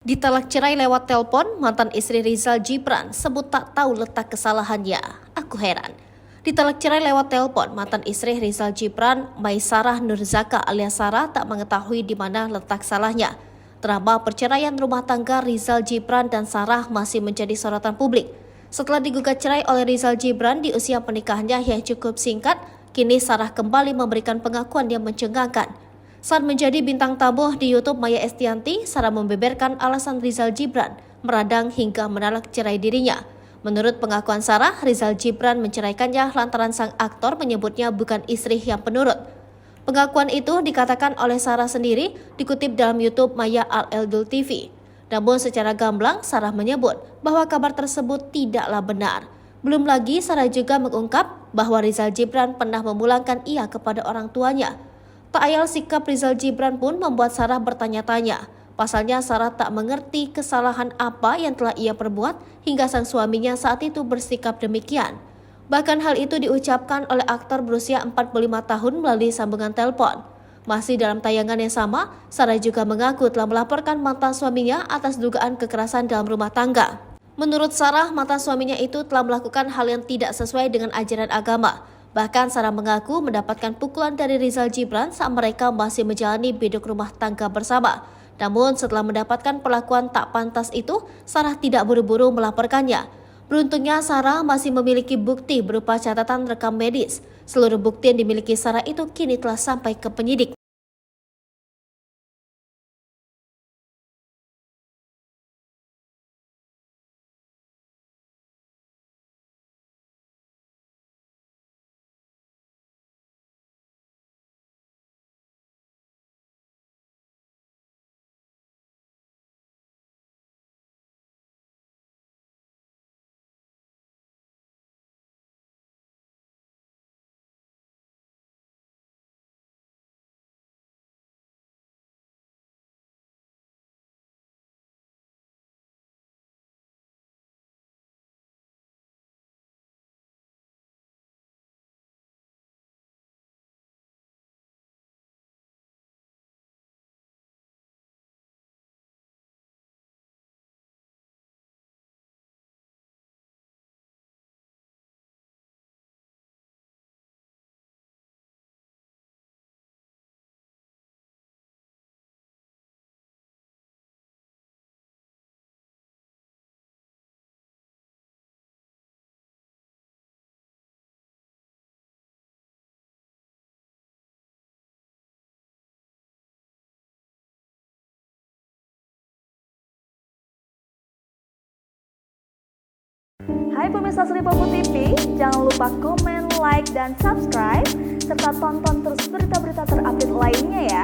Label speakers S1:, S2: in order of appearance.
S1: Ditalak cerai lewat telepon, mantan istri Rizal Gibran sebut tak tahu letak kesalahannya. Aku heran. Ditalak cerai lewat telepon, mantan istri Rizal Gibran, Maisarah Nurzaka alias Sarah tak mengetahui di mana letak salahnya. Drama perceraian rumah tangga Rizal Gibran dan Sarah masih menjadi sorotan publik. Setelah digugat cerai oleh Rizal Gibran di usia pernikahannya yang cukup singkat, kini Sarah kembali memberikan pengakuan yang mencengangkan. Saat menjadi bintang tamu di YouTube Maya Estianty, Sarah membeberkan alasan Rizal Gibran meradang hingga menolak cerai dirinya. Menurut pengakuan Sarah, Rizal Gibran menceraikannya lantaran sang aktor menyebutnya bukan istri yang penurut. Pengakuan itu dikatakan oleh Sarah sendiri dikutip dalam YouTube Maya Al-Eldul TV. Namun secara gamblang, Sarah menyebut bahwa kabar tersebut tidaklah benar. Belum lagi Sarah juga mengungkap bahwa Rizal Gibran pernah memulangkan ia kepada orang tuanya. Tak ayal sikap Rizal Gibran pun membuat Sarah bertanya-tanya. Pasalnya Sarah tak mengerti kesalahan apa yang telah ia perbuat hingga sang suaminya saat itu bersikap demikian. Bahkan hal itu diucapkan oleh aktor berusia 45 tahun melalui sambungan telepon. Masih dalam tayangan yang sama, Sarah juga mengaku telah melaporkan mantan suaminya atas dugaan kekerasan dalam rumah tangga. Menurut Sarah, mantan suaminya itu telah melakukan hal yang tidak sesuai dengan ajaran agama. Bahkan Sarah mengaku mendapatkan pukulan dari Rizal Gibran saat mereka masih menjalani biduk rumah tangga bersama. Namun setelah mendapatkan perlakuan tak pantas itu, Sarah tidak buru-buru melaporkannya. Beruntungnya Sarah masih memiliki bukti berupa catatan rekam medis. Seluruh bukti yang dimiliki Sarah itu kini telah sampai ke penyidik.
S2: Hai pemirsa Sri Popo TV, jangan lupa komen, like, dan subscribe, serta tonton terus berita-berita terupdate lainnya ya.